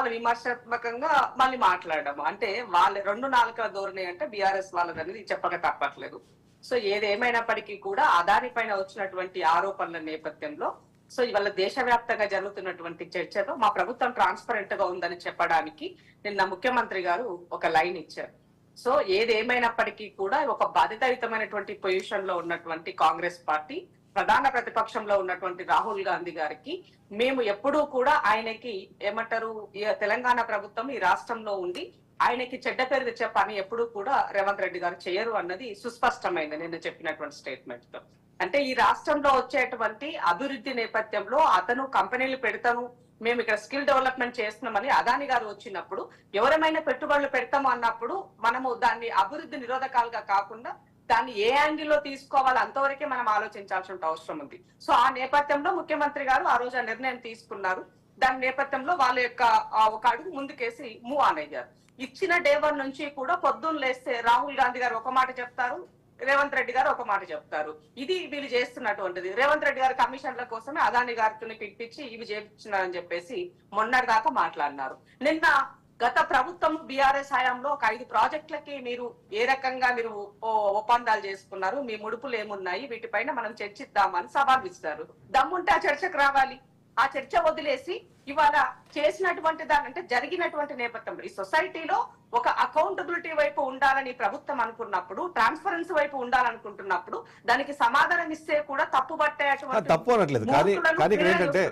వాళ్ళ విమర్శాత్మకంగా మళ్ళీ మాట్లాడడం, అంటే వాళ్ళ రెండు నాలుకల ధోరణి అంటే బీఆర్ఎస్ వాళ్ళదనేది చెప్పక తప్పట్లేదు. సో ఏదేమైనప్పటికీ కూడా అదాని పైన వచ్చినటువంటి ఆరోపణల నేపథ్యంలో సో ఇవాళ దేశవ్యాప్తంగా జరుగుతున్నటువంటి చర్చలో మా ప్రభుత్వం ట్రాన్స్పరెంట్ గా ఉందని చెప్పడానికి నిన్న ముఖ్యమంత్రి గారు ఒక లైన్ ఇచ్చారు. సో ఏదేమైనప్పటికీ కూడా ఒక బాధ్యతాయుతమైనటువంటి పొజిషన్ లో ఉన్నటువంటి కాంగ్రెస్ పార్టీ, ప్రధాన ప్రతిపక్షంలో ఉన్నటువంటి రాహుల్ గాంధీ గారికి మేము ఎప్పుడూ కూడా ఆయనకి ఏమంటారు, తెలంగాణ ప్రభుత్వం ఈ రాష్ట్రంలో ఉండి ఆయనకి చెడ్డ పేరు తెచ్చే పని ఎప్పుడూ కూడా రేవంత్ రెడ్డి గారు చేయరు అన్నది సుస్పష్టమైంది నిన్న చెప్పినటువంటి స్టేట్మెంట్ తో. అంటే ఈ రాష్ట్రంలో వచ్చేటువంటి అభివృద్ధి నేపథ్యంలో అతను కంపెనీలు పెడతాను, మేము ఇక్కడ స్కిల్ డెవలప్మెంట్ చేస్తున్నామని అదాని గారు వచ్చినప్పుడు ఎవరైనా పెట్టుబడులు పెడతాము అన్నప్పుడు మనము దాన్ని అభివృద్ధి నిరోధకాలుగా కాకుండా దాన్ని ఏ యాంగిల్లో తీసుకోవాలి అంతవరకే మనం ఆలోచించాల్సిన అవసరం ఉంది. సో ఆ నేపథ్యంలో ముఖ్యమంత్రి గారు ఆ రోజు ఆ నిర్ణయం తీసుకున్నారు. దాని నేపథ్యంలో వాళ్ళ యొక్క ఒక అడుగు ముందుకేసి మూవ్ ఆన్ అయ్యారు. ఇచ్చిన డే 1 నుంచి కూడా పొద్దున్న లేస్తే రాహుల్ గాంధీ గారు ఒక మాట చెప్తారు, రేవంత్ రెడ్డి గారు ఒక మాట చెప్తారు. ఇది వీళ్ళు చేస్తున్నటువంటిది. రేవంత్ రెడ్డి గారు కమిషన్ల కోసమే అదాని గారితో పిలిపించి ఇవి చేస్తున్నారని చెప్పేసి మొన్నటి దాకా మాట్లాడినారు. నిన్న గత ప్రభుత్వం బీఆర్ఎస్ హయాంలో ఒక 5 ప్రాజెక్టులకి మీరు ఏ రకంగా మీరు ఒప్పందాలు చేసుకున్నారు, మీ ముడుపులు ఏమున్నాయి, వీటిపైన మనం చర్చిద్దామని సవాల్ ఇస్తారు. దమ్ముంటే ఆ చర్చకు రావాలి. ఆ చర్చ వదిలేసి ఇవాళ చేసినటువంటి దాని అంటే జరిగినటువంటి నేపథ్యంలో ఈ సొసైటీలో ఒక అకౌంటబిలిటీ వైపు ఉండాలని ప్రభుత్వం అనుకున్నప్పుడు, ట్రాన్స్పరెన్సీ వైపు ఉండాలనుకుంటున్నప్పుడు దానికి సమాధానం ఇస్తే కూడా తప్పు తప్పు అనట్లేదు. కానీ ఇక్కడ ఏంటంటే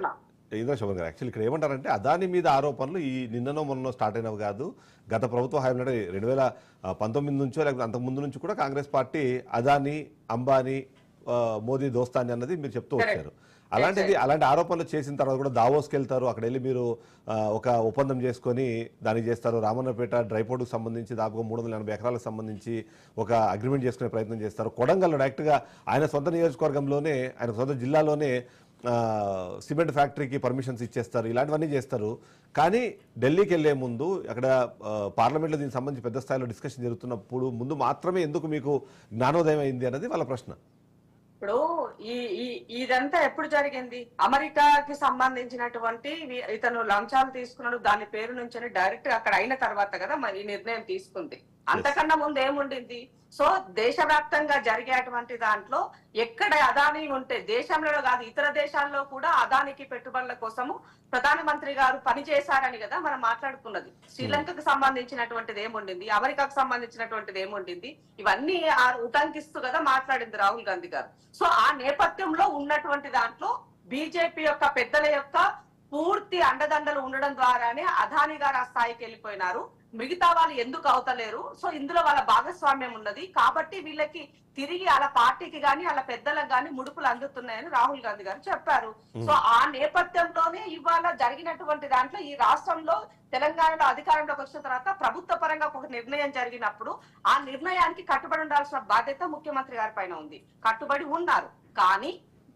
శోభన్ గారు యాక్చువల్లీ ఇక్కడ ఏమంటారంటే అదాని మీద ఆరోపణలు ఈ నిన్ననో మొన్నో స్టార్ట్ అయినవి కాదు. గత ప్రభుత్వ హయాంలో 2019 నుంచో లేకపోతే అంతకు ముందు నుంచి కూడా కాంగ్రెస్ పార్టీ అదాని, అంబానీ, మోదీ దోస్తాని అన్నది మీరు చెప్తూ వచ్చారు. అలాంటి ఆరోపణలు చేసిన తర్వాత కూడా దావోస్కి వెళ్తారు, అక్కడ వెళ్ళి మీరు ఒక ఒప్పందం చేసుకొని దానికి చేస్తారు. రామన్నపేట డ్రైపోర్టుకు సంబంధించి దాదాపుగా 380 ఎకరాలకు సంబంధించి ఒక అగ్రిమెంట్ చేసుకునే ప్రయత్నం చేస్తారు. కొడంగల్లో డైరెక్ట్గా ఆయన సొంత నియోజకవర్గంలోనే, ఆయన సొంత జిల్లాలోనే సిమెంట్ ఫ్యాక్టరీకి పర్మిషన్స్ ఇచ్చేస్తారు. ఇలాంటివన్నీ చేస్తారు. కానీ ఢిల్లీకి వెళ్లే ముందు అక్కడ పార్లమెంట్లో దీనికి సంబంధించి పెద్ద స్థాయిలో డిస్కషన్ జరుగుతున్నప్పుడు ముందు మాత్రమే ఎందుకు మీకు జ్ఞానోదయం అయింది అన్నది వాళ్ళ ప్రశ్న. ఇప్పుడు ఇదంతా ఎప్పుడు జరిగింది? అమెరికాకి సంబంధించినటువంటి ఇతను లంచాలు తీసుకున్నాడు దాని పేరు నుంచి డైరెక్ట్ అక్కడ అయిన తర్వాత కదా మరి ఈ నిర్ణయం తీసుకుంది. అంతకన్నా ముందు ఏముండింది? సో దేశవ్యాప్తంగా జరిగేటువంటి దాంట్లో ఎక్కడ అదాని ఉంటే దేశంలో కాదు ఇతర దేశాల్లో కూడా అదానికి పెట్టుబడుల కోసము ప్రధానమంత్రి గారు పనిచేశారని కదా మనం మాట్లాడుకున్నది. శ్రీలంకకు సంబంధించినటువంటిది ఏముండింది, అమెరికాకు సంబంధించినటువంటిది ఏముండింది, ఇవన్నీ ఉటంకిస్తూ కదా మాట్లాడింది రాహుల్ గాంధీ గారు. సో ఆ నేపథ్యంలో ఉన్నటువంటి దాంట్లో బీజేపీ యొక్క పెద్దల యొక్క పూర్తి అండదండలు ఉండడం ద్వారానే అదాని గారు ఆ స్థాయికి వెళ్ళిపోయినారు. మిగతా వాళ్ళు ఎందుకు అవుతలేరు? సో ఇందులో వాళ్ళ భాగస్వామ్యం ఉన్నది కాబట్టి వీళ్ళకి తిరిగి వాళ్ళ పార్టీకి గాని వాళ్ళ పెద్దలకు గాని ముడుపులు అందుతున్నాయని రాహుల్ గాంధీ గారు చెప్పారు. సో ఆ నేపథ్యంలోనే ఇవాళ జరిగినటువంటి దాంట్లో ఈ రాష్ట్రంలో తెలంగాణలో అధికారంలోకి వచ్చిన తర్వాత ప్రభుత్వ పరంగా ఒక నిర్ణయం జరిగినప్పుడు ఆ నిర్ణయానికి కట్టుబడి ఉండాల్సిన బాధ్యత ముఖ్యమంత్రి గారి పైన ఉంది. కట్టుబడి ఉన్నారు. కానీ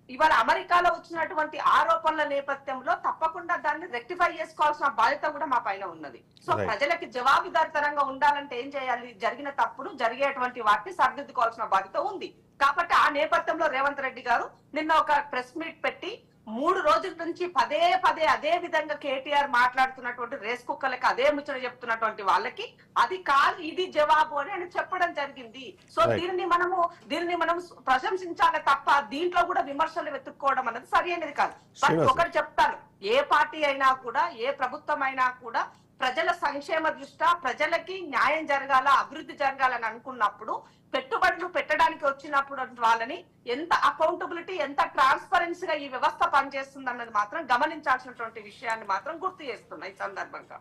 ఇవాళ అమెరికాలో వచ్చినటువంటి ఆరోపణల నేపథ్యంలో తప్పకుండా దాన్ని రెక్టిఫై చేసుకోవాల్సిన బాధ్యత కూడా మా పైన ఉన్నది. సో ప్రజలకి జవాబుదారితనంగా ఉండాలంటే ఏం చేయాలి? జరిగిన తప్పుడు జరిగేటువంటి వాటిని సరిదిద్దుకోవాల్సిన బాధ్యత ఉంది. కాబట్టి ఆ నేపథ్యంలో రేవంత్ రెడ్డి గారు నిన్న ఒక ప్రెస్ మీట్ పెట్టి 3 రోజుల నుంచి పదే అదే విధంగా కేటీఆర్ మాట్లాడుతున్నటువంటి రేస్ కుక్కలకి అదే ముచ్చట చెప్తున్నటువంటి వాళ్ళకి అది కాదు ఇది జవాబు అని ఆయన చెప్పడం జరిగింది. సో దీనిని మనం ప్రశంసించాలి తప్ప దీంట్లో కూడా విమర్శలు వెతుక్కోవడం అనేది సరి అనేది కాదు. బట్ ఒకటి చెప్తాను, ఏ పార్టీ అయినా కూడా ఏ ప్రభుత్వం అయినా కూడా ప్రజల సంక్షేమ దృష్ట్యా ప్రజలకి న్యాయం జరగాల, అభివృద్ధి జరగాలని అనుకున్నప్పుడు పెట్టుబడులు పెట్టడానికి వచ్చినప్పుడు వాళ్ళని ఎంత అకౌంటబిలిటీ, ఎంత ట్రాన్స్పరెన్సీగా ఈ వ్యవస్థ పనిచేస్తుంది అన్నది మాత్రం గమనించాల్సినటువంటి విషయాన్ని మాత్రం గుర్తు చేస్తున్నా ఈ సందర్భంగా.